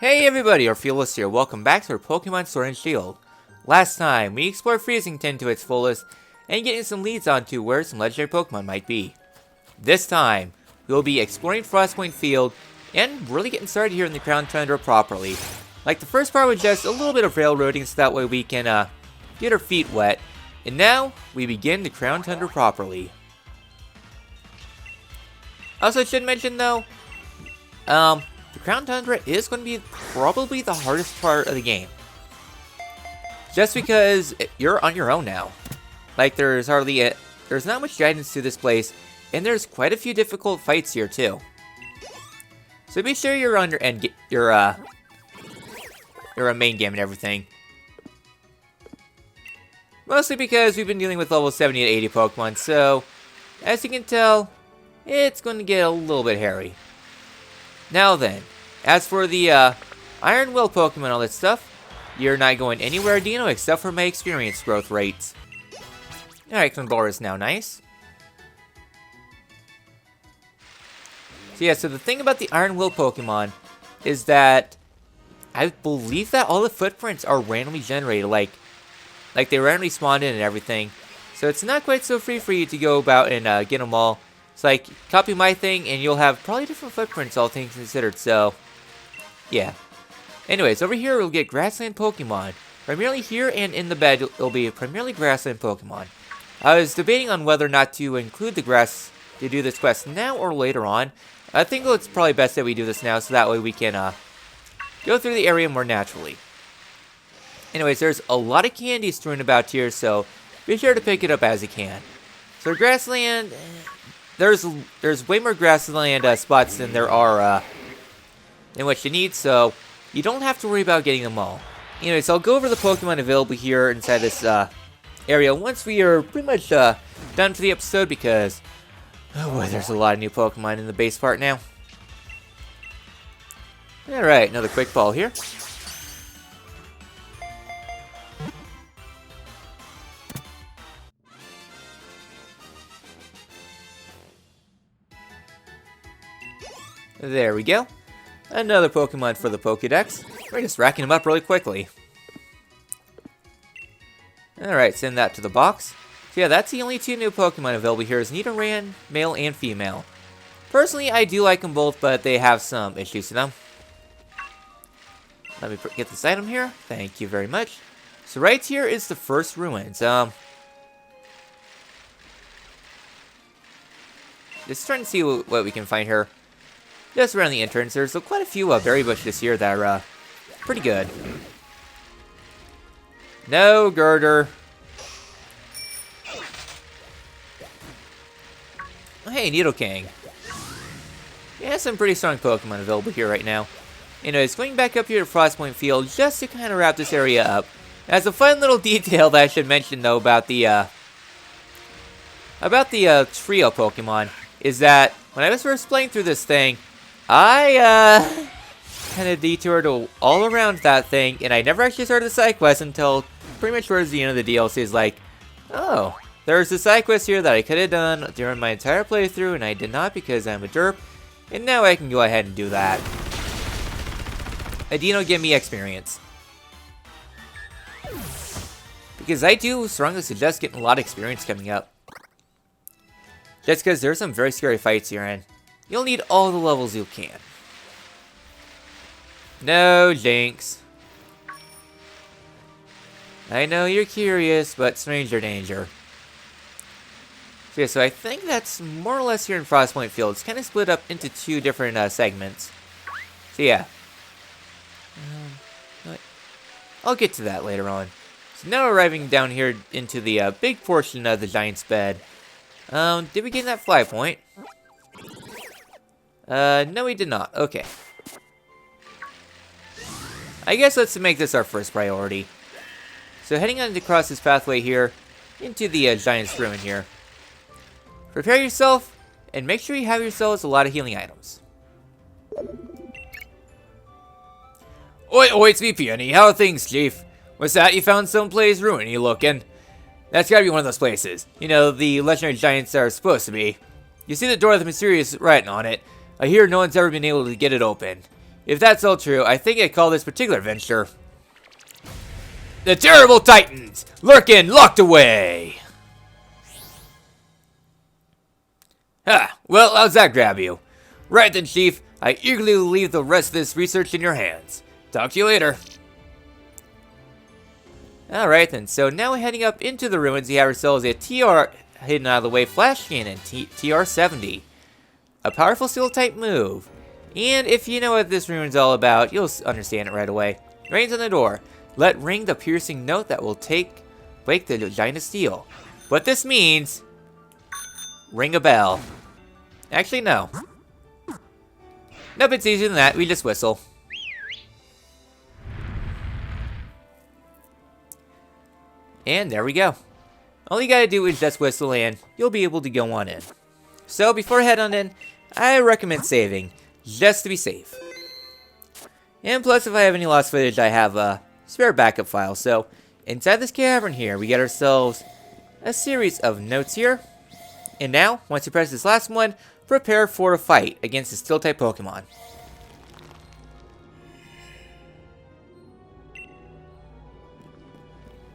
Hey everybody, Orpheolus here. Welcome back to our Pokemon Sword and Shield. Last time, we explored Freezington to its fullest, and getting some leads onto where some legendary Pokemon might be. This time, we will be exploring Frostpoint Field, and really getting started here in the Crown Tundra properly. Like the first part was just a little bit of railroading so that way we can get our feet wet. And now, we begin the Crown Tundra properly. Also, I should mention though, the Crown Tundra is going to be probably the hardest part of the game. Just because you're on your own now. Like, there's not much guidance to this place, and there's quite a few difficult fights here, too. So be sure you're on your main game and everything. Mostly because we've been dealing with level 70 to 80 Pokemon, so as you can tell, it's going to get a little bit hairy. Now then, as for the Iron Will Pokemon and all that stuff, you're not going anywhere, Dino, except for my experience growth rates. Alright, Convolver is now nice. So yeah, so the thing about the Iron Will Pokemon is that I believe that all the footprints are randomly generated, like they randomly spawned in and everything. So it's not quite so free for you to go about and get them all. It's like, copy my thing and you'll have probably different footprints, all things considered, so yeah. Anyways, over here we'll get grassland Pokemon. Primarily here and in the bed, it'll be primarily grassland Pokemon. I was debating on whether or not to include the grass to do this quest now or later on. I think it's probably best that we do this now so that way we can go through the area more naturally. Anyways, there's a lot of candy strewn about here, so be sure to pick it up as you can. So grassland, there's way more grassland spots than there are in what you need, so you don't have to worry about getting them all. Anyways, I'll go over the Pokemon available here inside this area once we are pretty much done for the episode, because oh boy, there's a lot of new Pokemon in the base part now. Alright, another quick ball here. There we go. Another Pokemon for the Pokédex. We're just racking them up really quickly. Alright, send that to the box. So yeah, that's the only two new Pokemon available here, is Nidoran Male and Female. Personally, I do like them both, but they have some issues to them. Let me get this item here. Thank you very much. So right here is the first ruins. Just trying to see what we can find here. Just around the entrance, there's quite a few berry bushes here that are pretty good. No, Girder. Oh, hey, Nidoqueen. Yeah, some pretty strong Pokemon available here right now. Anyways, going back up here to Frostpoint Field, just to kind of wrap this area up. As a fun little detail that I should mention, though, about the trio Pokemon, is that when I was first playing through this thing, I kind of detoured all around that thing, and I never actually started the side quest until pretty much towards the end of the DLC. Is like, oh, there's a side quest here that I could have done during my entire playthrough, and I did not because I'm a derp, and now I can go ahead and do that. Adino, give me experience. Because I do strongly suggest getting a lot of experience coming up. Just because there's some very scary fights here, and you'll need all the levels you can. No, Jinx. I know you're curious, but stranger danger. So yeah, so I think that's more or less here in Frostpoint Field. It's kind of split up into two different segments. So yeah. I'll get to that later on. So now arriving down here into the big portion of the Giant's bed. Did we get that fly point? No we did not. Okay. I guess let's make this our first priority. So heading on across this pathway here, into the Giant's Ruin here. Prepare yourself, and make sure you have yourselves a lot of healing items. Oi, oi, it's me, Peony. How are things, Chief? What's that? You found someplace ruiny looking? That's gotta be one of those places. You know, the legendary giants are supposed to be. You see the door with the mysterious writing on it. I hear no one's ever been able to get it open. If that's all true, I think I call this particular adventure The Terrible Titans, lurking locked away. Ha, well, how's that grab you? Right then, Chief, I eagerly leave the rest of this research in your hands. Talk to you later. Alright then, so now we're heading up into the ruins. We have ourselves a TR hidden out of the way flash cannon, TR-70. A powerful steel type move. And if you know what this ruin's all about, you'll understand it right away. Rains on the door. Let ring the piercing note that will wake the giant of steel. What this means, ring a bell. Actually, no. Nope, it's easier than that. We just whistle. And there we go. All you gotta do is just whistle and you'll be able to go on in. So before I head on in, I recommend saving, just to be safe. And plus, if I have any lost footage, I have a spare backup file. So inside this cavern here, we get ourselves a series of notes here. And now, once you press this last one, prepare for a fight against the steel type Pokemon.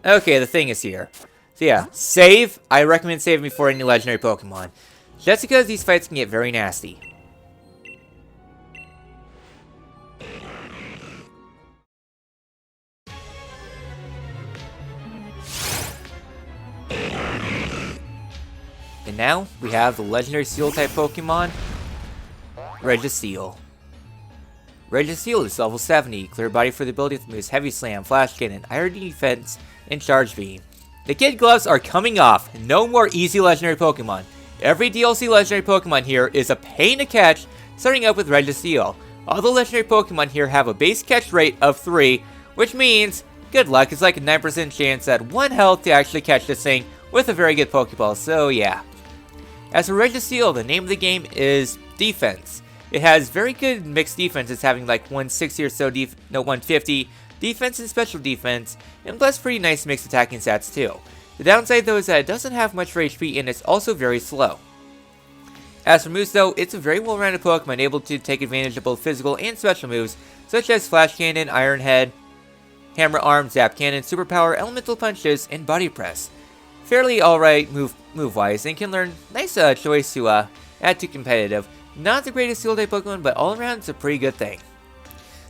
Okay, the thing is here. So yeah, save. I recommend saving before any legendary Pokemon. Just because these fights can get very nasty. And now, we have the legendary Steel type Pokemon, Registeeling. Registeeling is level 70, clear body for the ability to use Heavy Slam, Flash Cannon, Iron Defense, and Charge Beam. The Kid Gloves are coming off, no more easy legendary Pokemon. Every DLC legendary Pokemon here is a pain to catch, starting up with Registeeling. All the legendary Pokemon here have a base catch rate of 3, which means, good luck, it's like a 9% chance at 1 health to actually catch this thing with a very good Pokeball, so yeah. As for Registeeling, the name of the game is Defense. It has very good mixed defense. It's having like 160 or so, 150 defense and special defense, and plus pretty nice mixed attacking stats too. The downside though is that it doesn't have much HP and it's also very slow. As for moves though, it's a very well-rounded Pokemon able to take advantage of both physical and special moves, such as Flash Cannon, Iron Head, Hammer Arm, Zap Cannon, Superpower, Elemental Punches, and Body Press. Fairly alright move-wise, and can learn nice choice to add to competitive. Not the greatest Steel type Pokemon, but all around it's a pretty good thing.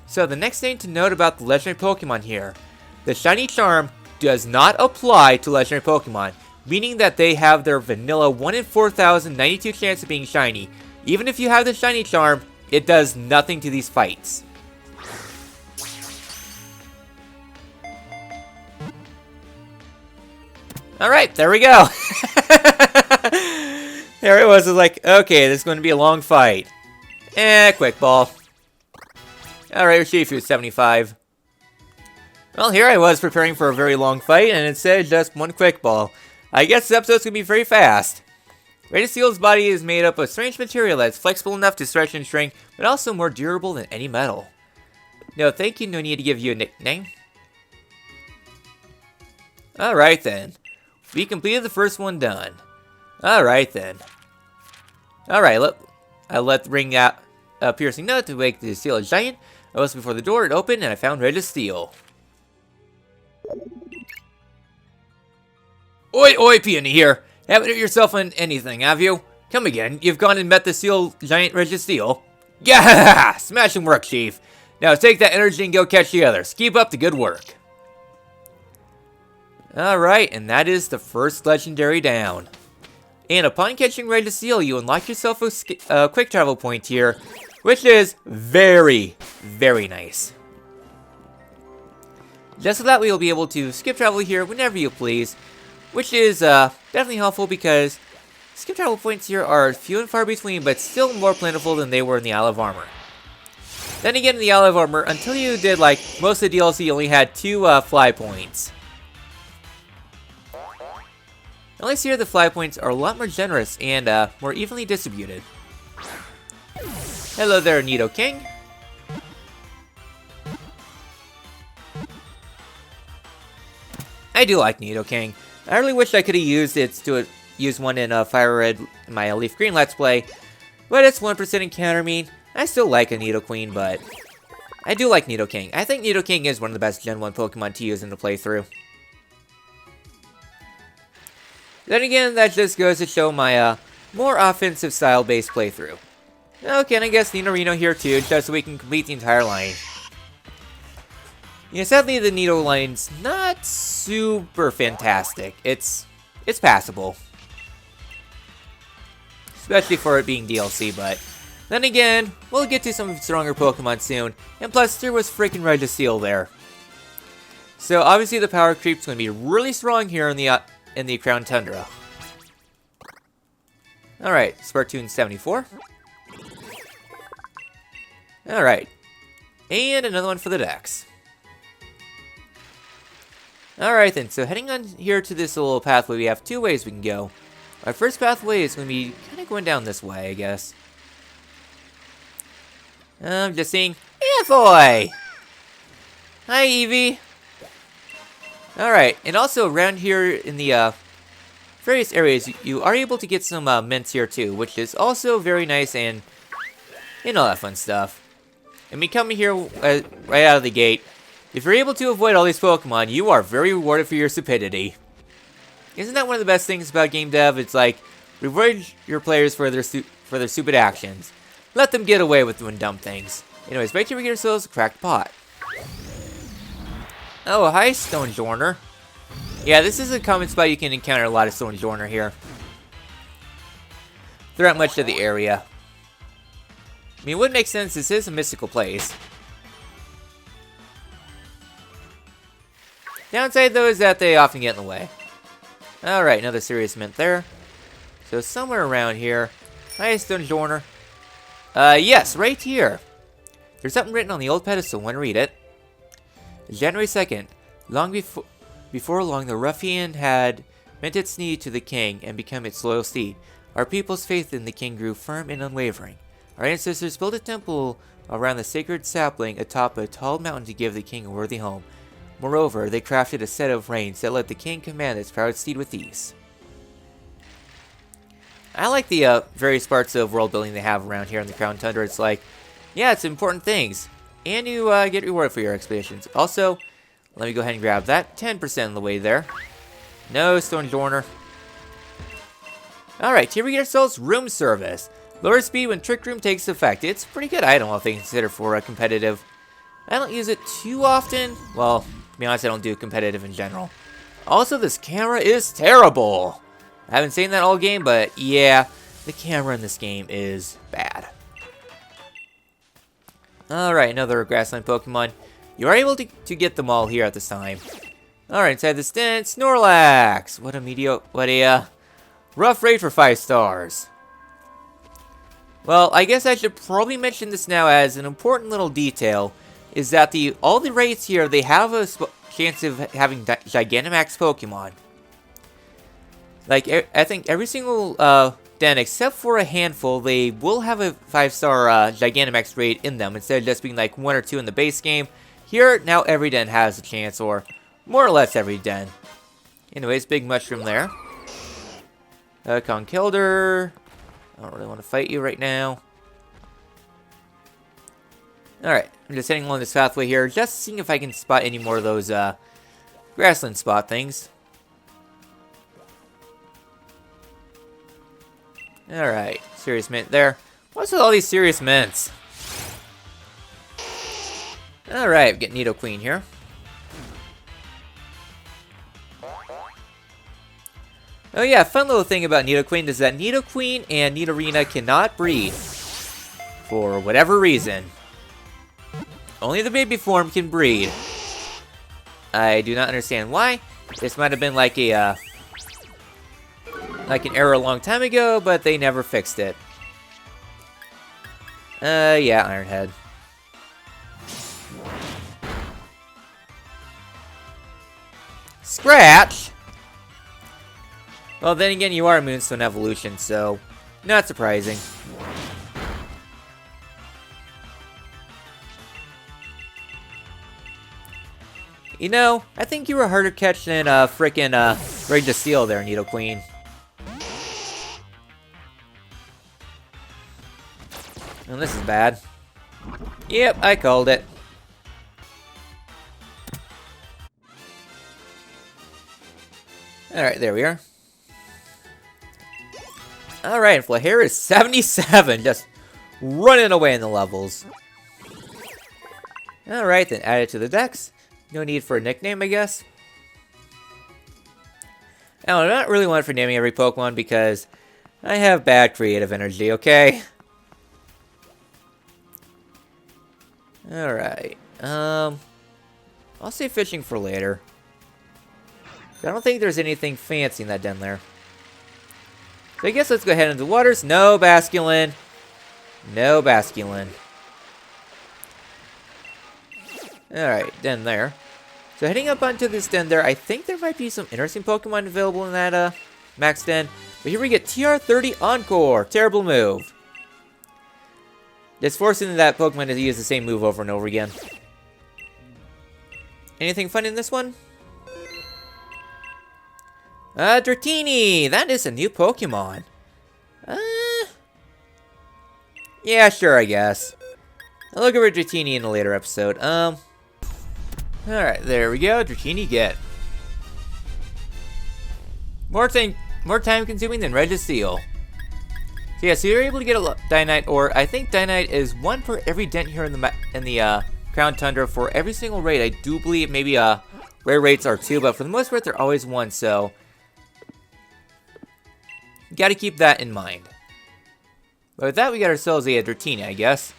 So the next thing to note about the legendary Pokemon here, the Shiny Charm does not apply to legendary Pokemon, meaning that they have their vanilla 1 in 4,092 chance of being shiny. Even if you have the Shiny Charm, it does nothing to these fights. Alright, there we go. There it was. It was like, okay, this is going to be a long fight. Quick ball. Alright, Urshifu 75. Well, here I was preparing for a very long fight, and instead just one quick ball. I guess this episode's going to be very fast. Registeeling's body is made up of strange material that's flexible enough to stretch and shrink, but also more durable than any metal. No, thank you, no need to give you a nickname. Alright then. We completed the first one done. Alright then. Alright, I let ring out a piercing note to wake the steel giant. I was before the door, it opened, and I found Registeeling. Oi, oi, Peony here. Haven't hurt yourself on anything, have you? Come again, you've gone and met the steel giant Registeeling. Yeah, smashing work, Chief. Now take that energy and go catch the others. Keep up the good work. Alright, and that is the first legendary down. And upon catching Registeeling, you unlock yourself a quick travel point here, which is very, very nice. Just so that we will be able to skip travel here whenever you please, which is definitely helpful because skip travel points here are few and far between, but still more plentiful than they were in the Isle of Armor. Then again, in the Isle of Armor, until you did like most of the DLC, you only had 2 fly points. At least here the fly points are a lot more generous and more evenly distributed. Hello there, Nidoqueen. I do like Nidoqueen. I really wish I could have used it to use one in Fire Red in my Leaf Green Let's Play, but it's 1% encounter mean. I still like a Nidoqueen, but I do like Nidoking. I think Nidoking is one of the best Gen 1 Pokemon to use in the playthrough. Then again, that just goes to show my more offensive style based playthrough. Okay, and I guess Nidorino here too, just so we can complete the entire line. Yeah, sadly the Nido line's not super fantastic. It's passable. Especially for it being DLC, but then again, we'll get to some stronger Pokemon soon, and plus there was freaking Registeeling there. So obviously the power creep's going to be really strong here in the Crown Tundra. Alright, Spartoon 74. Alright, and another one for the Dex. Alright then, so heading on here to this little pathway, we have two ways we can go. Our first pathway is going to be kind of going down this way, I guess. I'm just seeing... Boy! Hi, Eevee! Alright, and also around here in the various areas, you are able to get some mints here too, which is also very nice and all that fun stuff. And we come here right out of the gate. If you're able to avoid all these Pokemon, you are very rewarded for your stupidity. Isn't that one of the best things about game dev? It's like, reward your players for their stupid actions. Let them get away with doing dumb things. Anyways, right here we get ourselves a cracked pot. Oh, hi, Stonjourner. Yeah, this is a common spot you can encounter a lot of Stonjourner here. Throughout much of the area. I mean, it would make sense, this is a mystical place. Downside, though, is that they often get in the way. Alright, another serious mint there. So, somewhere around here. Hi, Stonjourner. Yes, right here. There's something written on the old pedestal. Want to read it? January 2nd. Long before long, the ruffian had bent its knee to the king and become its loyal steed. Our people's faith in the king grew firm and unwavering. Our ancestors built a temple around the sacred sapling atop a tall mountain to give the king a worthy home. Moreover, they crafted a set of reins that let the king command its proud steed with ease. I like the various parts of world building they have around here in the Crown Tundra. It's like, yeah, it's important things. And you get rewarded for your expeditions. Also, let me go ahead and grab that. 10% on the way there. No, Stonjourner. Alright, here we get ourselves Room Service. Lower speed when Trick Room takes effect. It's a pretty good item, all things considered, for a competitive. I don't use it too often. Well, to be honest, I don't do competitive in general. Also, this camera is terrible. I haven't seen that all game, but yeah, the camera in this game is bad. Alright, another grassland Pokemon. You are able to get them all here at this time. Alright, inside this den, Snorlax! What a rough raid for 5 stars. Well, I guess I should probably mention this now as an important little detail, is that all the raids here, they have a chance of having Gigantamax Pokemon. Like, I think every single den, except for a handful, they will have a 5-star Gigantamax raid in them, instead of just being like 1 or 2 in the base game. Here, now every den has a chance, or more or less every den. Anyways, big mushroom there. Conkeldurr. I don't really want to fight you right now. Alright, I'm just heading along this pathway here, just seeing if I can spot any more of those grassland spot things. Alright, serious mint there. What's with all these serious mints? Alright, we get Nidoqueen here. Oh yeah, fun little thing about Nidoqueen is that Nidoqueen and Nidorina cannot breed. For whatever reason. Only the baby form can breed. I do not understand why. This might have been like a like an error a long time ago, but they never fixed it. Yeah, Ironhead. Scratch! Well, then again, you are a Moonstone evolution, so not surprising. You know, I think you were a harder catch than frickin' Registeeling there, Nidoqueen. And this is bad. Yep, I called it. Alright, there we are. Alright, Flahair is 77, just running away in the levels. Alright, then add it to the dex. No need for a nickname, I guess. Now, I'm not really one for naming every Pokemon because I have bad creative energy, okay? Alright. I'll save fishing for later. I don't think there's anything fancy in that den there. So I guess let's go ahead into the waters. No Basculin. No Basculin. Alright, den there. So heading up onto this den there, I think there might be some interesting Pokemon available in that max den. But here we get TR30 Encore. Terrible move. Just forcing that Pokemon to use the same move over and over again. Anything fun in this one? Dratini! That is a new Pokemon. Yeah, sure, I guess. I'll look over Dratini in a later episode. Alright, there we go. Dratini get. More time consuming than Registeeling. So yeah, so you're able to get a Dynite, or I think Dynite is one per every dent here in the Crown Tundra for every single raid. I do believe maybe rare rates are two, but for the most part they're always one, so you gotta keep that in mind. But with that, we got ourselves a Dratini, I guess.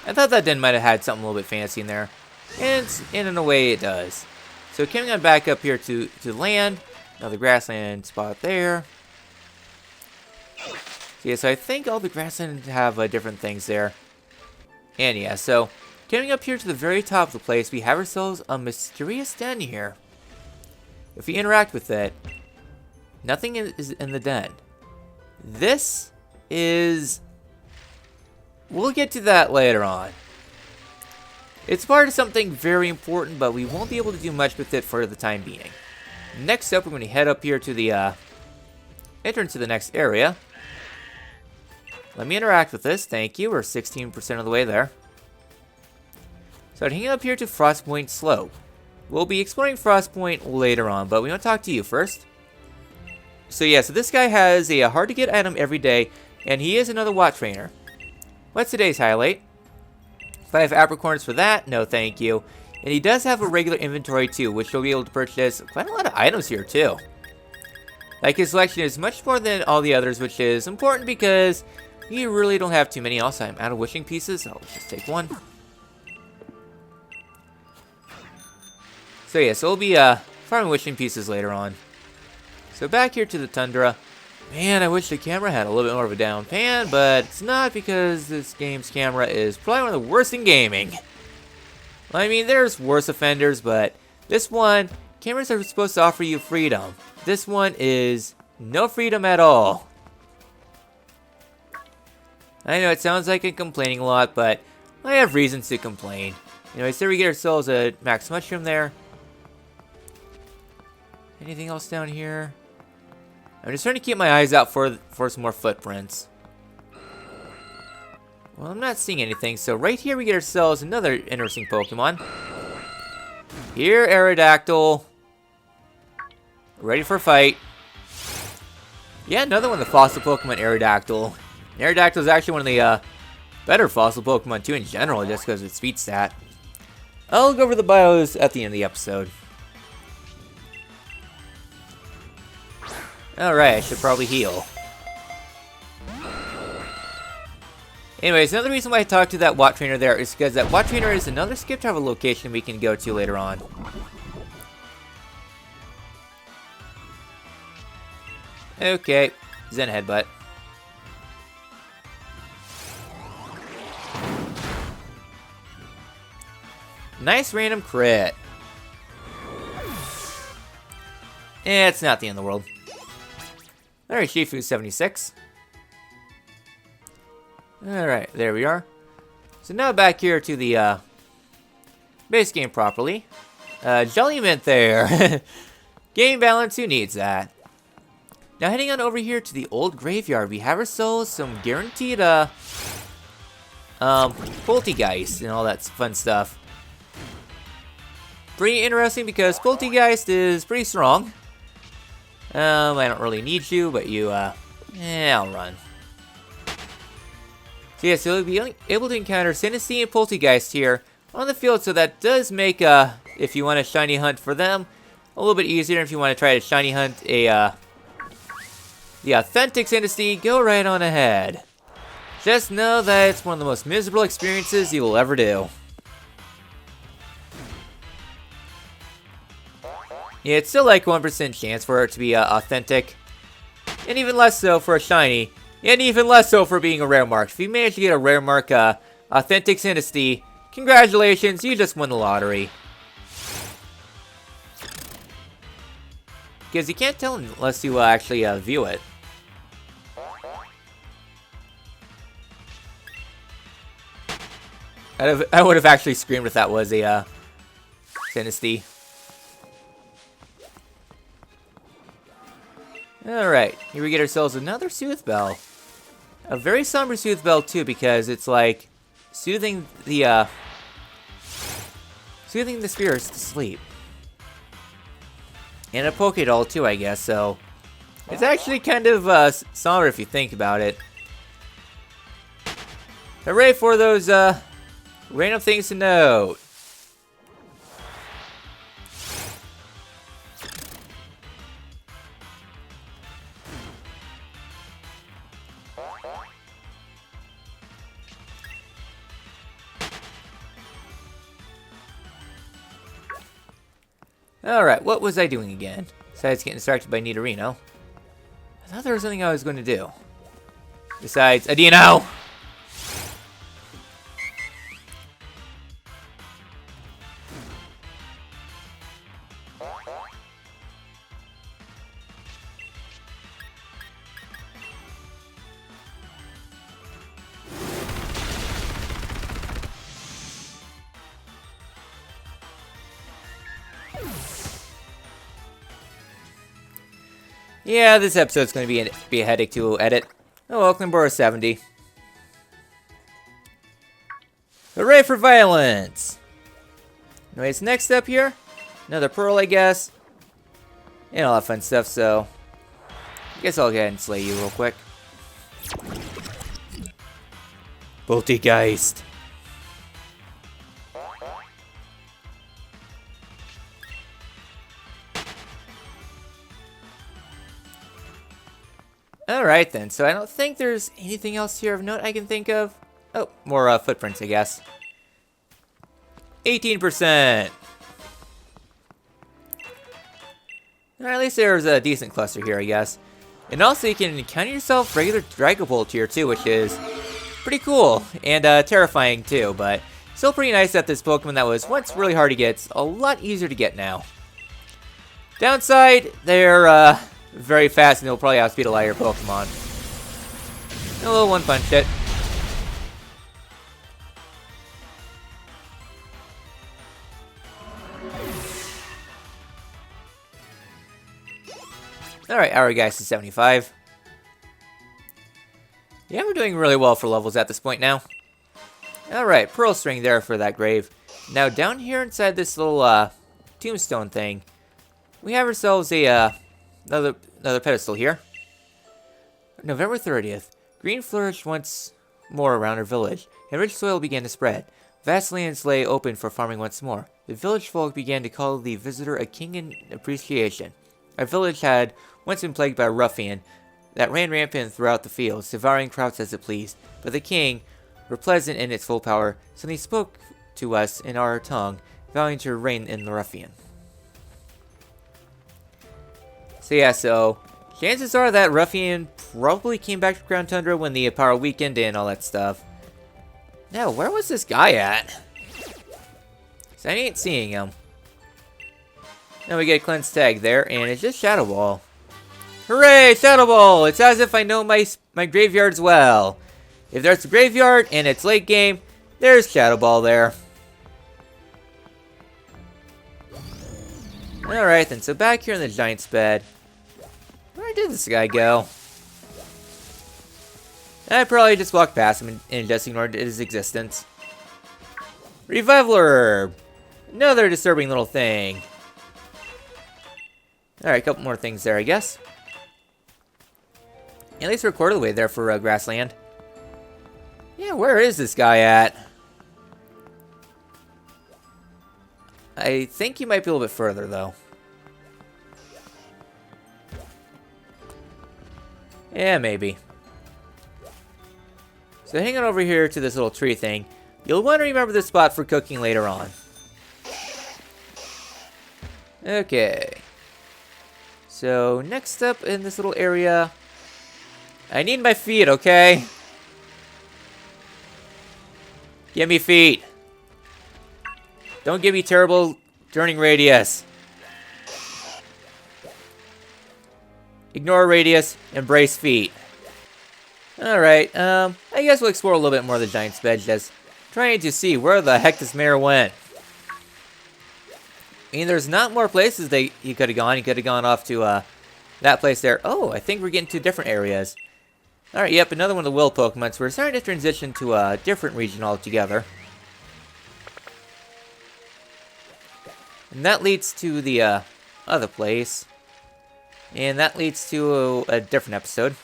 I thought that den might have had something a little bit fancy in there, and in a way it does. So coming on back up here to land, another grassland spot there. So yeah, so I think all the grasslands have different things there. And yeah, so coming up here to the very top of the place, we have ourselves a mysterious den here. If we interact with it, nothing is in the den. This is... We'll get to that later on. It's part of something very important, but we won't be able to do much with it for the time being. Next up, we're going to head up here to the entrance to the next area. Let me interact with this. Thank you. We're 16% of the way there. So hanging up here to Frostpoint Slope. We'll be exploring Frostpoint later on, but we want to talk to you first. So yeah, so this guy has a hard to get item every day, and he is another Watt Trainer. What's today's highlight? 5 apricorns for that? No, thank you. And he does have a regular inventory too, which you'll be able to purchase quite a lot of items here too. Like, his selection is much more than all the others, which is important because you really don't have too many. Also, I'm out of wishing pieces, so I'll just take one. So yeah, so we'll be farming wishing pieces later on. So back here to the Tundra. Man, I wish the camera had a little bit more of a down pan, but it's not, because this game's camera is probably one of the worst in gaming. I mean, there's worse offenders, but this one, cameras are supposed to offer you freedom. This one is no freedom at all. I know it sounds like I'm complaining a lot, but I have reasons to complain. Anyways, there we get ourselves a max mushroom there. Anything else down here? I'm just trying to keep my eyes out for some more footprints. Well, I'm not seeing anything, so right here we get ourselves another interesting Pokemon. Here, Aerodactyl. Ready for a fight. Yeah, another one of the fossil Pokemon, Aerodactyl. Aerodactyl is actually one of the better fossil Pokemon too in general, just because of its speed stat. I'll go over the bios at the end of the episode. Alright, I should probably heal. Anyways, another reason why I talked to that Watt Trainer there is because that Watt Trainer is another skip travel location we can go to later on. Okay, Zen Headbutt. Nice random crit. It's not the end of the world. Alright, Shifu 76. Alright, there we are. So now back here to the base game properly. Jelly Mint there. Game balance, who needs that? Now heading on over here to the old graveyard, we have ourselves some guaranteed Poltergeist and all that fun stuff. pretty interesting because Poltergeist is pretty strong. I don't really need you, but you, I'll run. So yeah, so you'll be able to encounter Sinistea and Poltergeist here on the field, so that does make, if you want a shiny hunt for them, a little bit easier. If you want to try to shiny hunt the authentic Sinistea, go right on ahead. Just know that it's one of the most miserable experiences you will ever do. Yeah, it's still like 1% chance for it to be authentic. And even less so for a shiny. And even less so for being a rare mark. If you manage to get a rare mark authentic Sinistea, congratulations, you just won the lottery. Because you can't tell unless you actually view it. I would have actually screamed if that was a Sinistea. Alright, here we get ourselves another Soothe Bell. A very somber Soothe Bell too, because it's like soothing the spirits to sleep. And a Pokédoll too, I guess, so it's actually kind of somber if you think about it. Hooray for those random things to note. Alright, what was I doing again? Besides getting distracted by Nidorino. I thought there was something I was going to do. Besides, Adino! Yeah, this episode's going to be a headache to edit. Oh, welcome to 70. Hooray for violence! Anyways, next up here, another pearl, I guess. And all that fun stuff, so I guess I'll go ahead and slay you real quick. Poltergeist. Alright then, so I don't think there's anything else here of note I can think of. Oh, more footprints, I guess. 18%! Alright, at least there's a decent cluster here, I guess. And also you can encounter yourself regular Dragapult here too, which is pretty cool. And terrifying too, but still pretty nice that this Pokemon that was once really hard to get is a lot easier to get now. Downside, they're very fast, and they'll probably outspeed a lot of your Pokemon. And a little one-punch it. Alright, our guys is 75. Yeah, we're doing really well for levels at this point now. Alright, Pearl String there for that grave. Now, down here inside this little tombstone thing, we have ourselves a another pedestal here. November 30th. Green flourished once more around our village, and rich soil began to spread. Vast lands lay open for farming once more. The village folk began to call the visitor a king in appreciation. Our village had once been plagued by a ruffian that ran rampant throughout the fields, devouring crops as it pleased. But the king, repleasant in its full power, suddenly spoke to us in our tongue, vowing to reign in the ruffian. So yeah, so chances are that ruffian probably came back to Crown Tundra when the power weakened and all that stuff. Now, where was this guy at? 'Cause I ain't seeing him. Now we get a cleanse tag there, and it's just Shadow Ball. Hooray, Shadow Ball! It's as if I know my graveyards well. If there's a graveyard and it's late game, there's Shadow Ball there. Alright then, so back here in the Giant's bed. Where did this guy go? I probably just walked past him and just ignored his existence. Revival Herb! Another disturbing little thing. Alright, a couple more things there, I guess. At least we're a quarter of the way there for grassland. Yeah, where is this guy at? I think he might be a little bit further, though. Yeah, maybe. So hanging over here to this little tree thing, you'll want to remember this spot for cooking later on. Okay. So next up in this little area, I need my feet, okay? Give me feet. Don't give me terrible turning radius. Ignore radius, embrace feet. Alright, I guess we'll explore a little bit more of the Giant's Bed, just trying to see where the heck this mayor went. I mean, there's not more places that he could have gone. He could have gone off to that place there. Oh, I think we're getting to different areas. Alright, yep, another one of the will Pokemon. So we're starting to transition to a different region altogether. And that leads to the other place. And that leads to a different episode.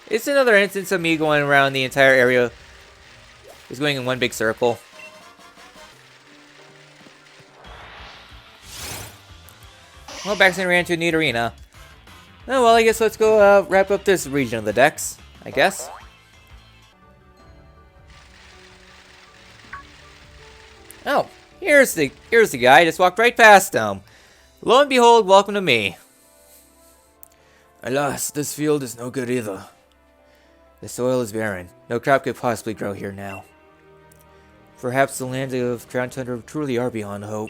It's another instance of me going around the entire area. Just going in one big circle. Well, Baxter ran to a neat arena. Oh, well, I guess let's go wrap up this region of the Dex, I guess. Oh, here's the guy. I just walked right past him. Lo and behold, welcome to me. Alas, this field is no good either. The soil is barren. No crop could possibly grow here now. Perhaps the lands of Crown Tundra truly are beyond hope.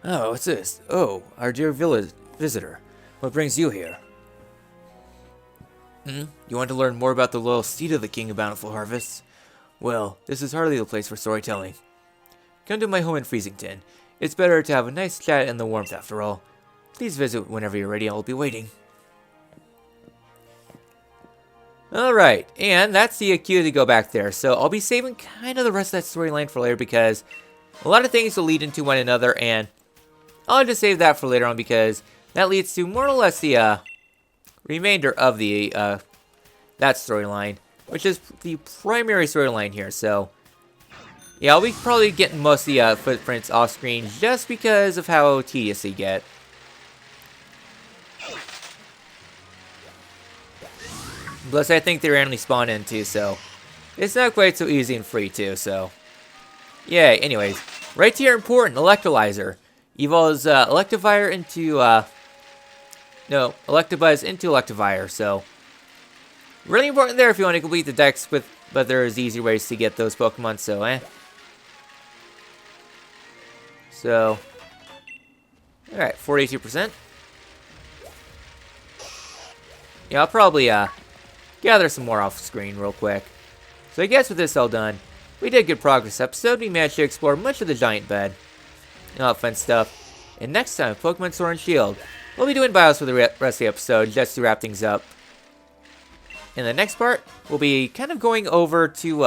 Oh, what's this? Oh, our dear village visitor. What brings you here? You want to learn more about the loyal seed of the King of Bountiful Harvests? Well, this is hardly the place for storytelling. Come to my home in Freezington. It's better to have a nice chat in the warmth after all. Please visit whenever you're ready. I'll be waiting. Alright, and that's the cue to go back there. So I'll be saving kind of the rest of that storyline for later because a lot of things will lead into one another, and I'll just save that for later on because that leads to more or less the remainder of the that storyline, which is the primary storyline here. So yeah, I'll be probably getting most of the footprints off screen just because of how tedious they get. Plus, I think they randomly spawn in too, so it's not quite so easy and free too. So yeah. Anyways, right here, important Electrolyzer evolves Electivire into Electabuzz into Electivire. So really important there if you want to complete the Dex with, but there's easy ways to get those Pokemon. So So all right, 42%. Yeah, I'll probably gather some more off screen real quick. So I guess with this all done, we did good progress episode. We managed to explore much of the Giant Bed. All that fun stuff. And next time, Pokemon Sword and Shield. We'll be doing bios for the rest of the episode just to wrap things up. In the next part, we'll be kind of going over to,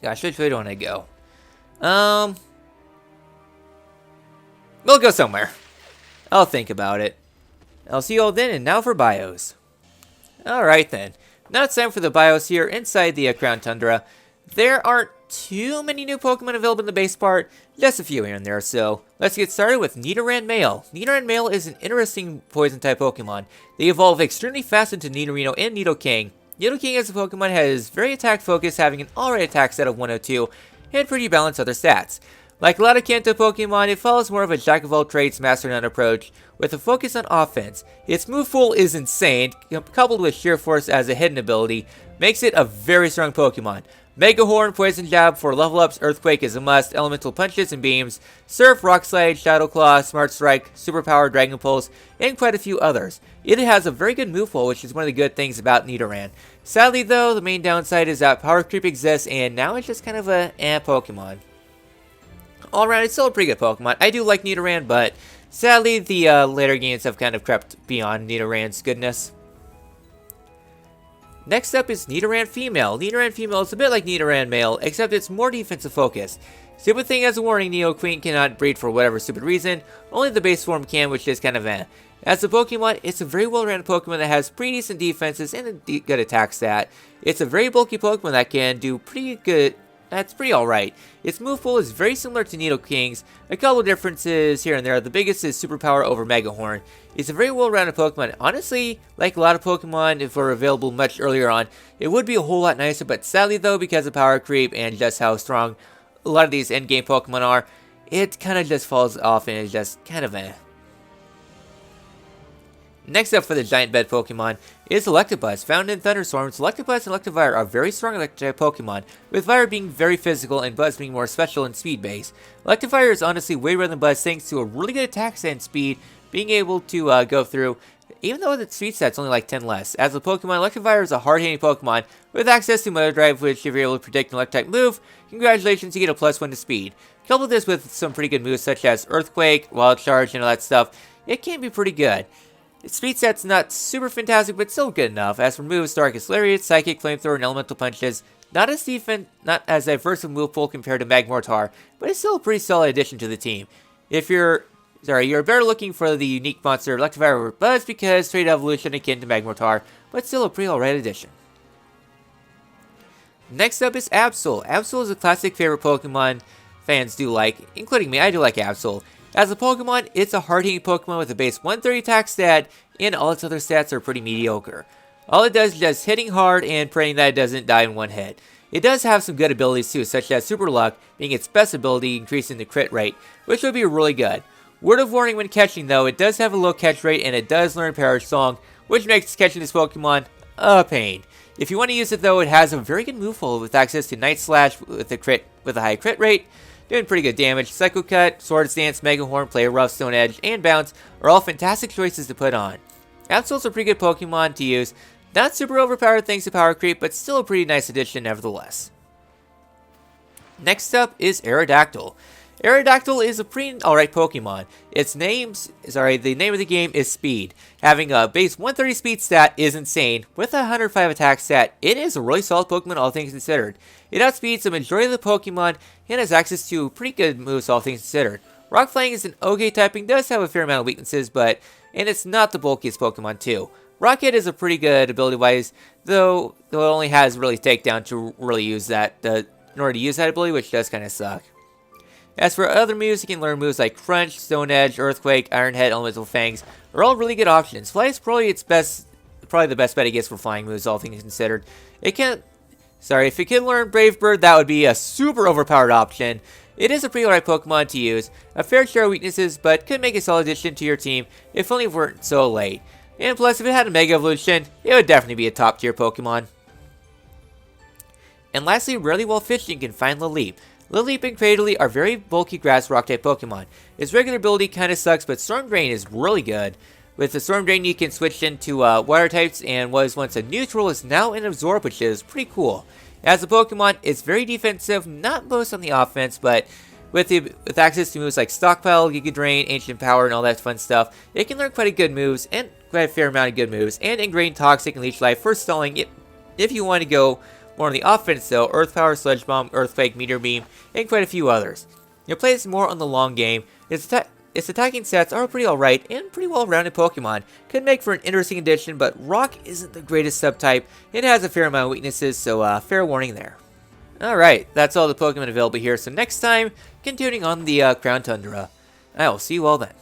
gosh, which way do I want to go? We'll go somewhere. I'll think about it. I'll see you all then, and now for bios. Alright then. Now it's time for the bios here inside the Crown Tundra. There aren't too many new Pokemon available in the base part, just a few here and there, so let's get started with Nidoran Male. Nidoran Male is an interesting Poison-type Pokemon. They evolve extremely fast into Nidorino and Nidoking. Nidoking as a Pokemon has very attack focus, having an alright attack set of 102, and pretty balanced other stats. Like a lot of Kanto Pokemon, it follows more of a jack-of-all-trades, master-none approach, with a focus on offense. Its move pool is insane, coupled with sheer force as a hidden ability, makes it a very strong Pokemon. Mega Horn, Poison Jab for level ups, Earthquake is a must, Elemental Punches and Beams, Surf, Rock Slide, Shadow Claw, Smart Strike, Superpower, Dragon Pulse, and quite a few others. It has a very good move pool, which is one of the good things about Nidoran. Sadly though, the main downside is that power creep exists, and now it's just kind of a Pokemon. All around, it's still a pretty good Pokemon. I do like Nidoran, but Sadly, the later games have kind of crept beyond Nidoran's goodness. Next up is Nidoran Female. Nidoran Female is a bit like Nidoran Male, except it's more defensive focused. Stupid thing as a warning, Nidoqueen cannot breed for whatever stupid reason, only the base form can, which is kind of eh. As a Pokemon, it's a very well-rounded Pokemon that has pretty decent defenses and a good attack stat. It's a very bulky Pokemon that can do pretty good. That's pretty alright. Its move pool is very similar to Nidoqueen's, a couple differences here and there. The biggest is Superpower over Mega Horn. It's a very well-rounded Pokemon. Honestly, like a lot of Pokemon, if it were available much earlier on, it would be a whole lot nicer, but sadly though, because of power creep and just how strong a lot of these endgame Pokemon are, it kind of just falls off and is just kind of eh. Next up for the Giant Bed Pokemon is Electrobus. Found in thunderstorms, Electrobus and Electivire are very strong electric Pokemon, with Fire being very physical and Buzz being more special and speed-based. Electivire is honestly way better than Buzz thanks to a really good attack and speed, being able to go through, even though its speed stat's only like 10 less. As a Pokemon, Electivire is a hard-hitting Pokemon with access to Mother Drive, which if you're able to predict an Electric move, congratulations, you get a +1 to speed. Couple this with some pretty good moves such as Earthquake, Wild Charge, and all that stuff, it can be pretty good. Its speed stat's not super fantastic, but still good enough. As for moves, Darkest Lariat, Psychic, Flamethrower, and Elemental Punches, not as diverse a move pool compared to Magmortar, but it's still a pretty solid addition to the team. If you're better looking for the unique monster Electivire over Buzz because trade evolution akin to Magmortar, but still a pretty alright addition. Next up is Absol. Absol is a classic favorite Pokemon fans do like, including me. I do like Absol. As a Pokemon, it's a hard-hitting Pokemon with a base 130 attack stat, and all its other stats are pretty mediocre. All it does is just hitting hard and praying that it doesn't die in one hit. It does have some good abilities too, such as Super Luck being its best ability, increasing the crit rate, which would be really good. Word of warning when catching though, it does have a low catch rate and it does learn Perish Song, which makes catching this Pokemon a pain. If you want to use it though, it has a very good move pool with access to Night Slash with a high crit rate, doing pretty good damage. Psycho Cut, Swords Dance, Mega Horn, Play Rough, Stone Edge, and Bounce are all fantastic choices to put on. Absol's a pretty good Pokemon to use. Not super overpowered thanks to power creep, but still a pretty nice addition nevertheless. Next up is Aerodactyl. Aerodactyl is a pretty alright Pokemon. The name of the game is Speed. Having a base 130 speed stat is insane. With a 105 attack stat, it is a really solid Pokemon all things considered. It outspeeds the majority of the Pokemon and has access to pretty good moves all things considered. Rock Flying is an okay typing, does have a fair amount of weaknesses, and it's not the bulkiest Pokemon too. Rocket is a pretty good ability-wise, though it only has really Takedown to really use that, in order to use that ability, which does kind of suck. As for other moves, you can learn moves like Crunch, Stone Edge, Earthquake, Iron Head, Elemental Fangs are all really good options. Fly is probably the best bet it gets for flying moves, all things considered. If it can learn Brave Bird, that would be a super overpowered option. It is a pretty alright Pokemon to use, a fair share of weaknesses, but could make a solid addition to your team if only it weren't so late. And plus, if it had a Mega Evolution, it would definitely be a top tier Pokemon. And lastly, Really Well Fishing can find Lileep. Lileep and Cradily are very bulky grass rock type Pokemon. Its regular ability kinda sucks, but Storm Drain is really good. With the Storm Drain you can switch into water types, and what was once a neutral is now an Absorb, which is pretty cool. As a Pokemon, it's very defensive, not most on the offense, but with access to moves like Stockpile, Giga Drain, Ancient Power, and all that fun stuff, it can learn quite a fair amount of good moves, and Ingrain, Toxic, and Leech Life for stalling if you want to go more on the offense though, Earth Power, Sludge Bomb, Earthquake, Meteor Beam, and quite a few others. It plays more on the long game. Its attacking stats are pretty alright and pretty well-rounded Pokemon. Could make for an interesting addition, but Rock isn't the greatest subtype. It has a fair amount of weaknesses, so fair warning there. Alright, that's all the Pokemon available here, so next time, continuing on the Crown Tundra. I will see you all then.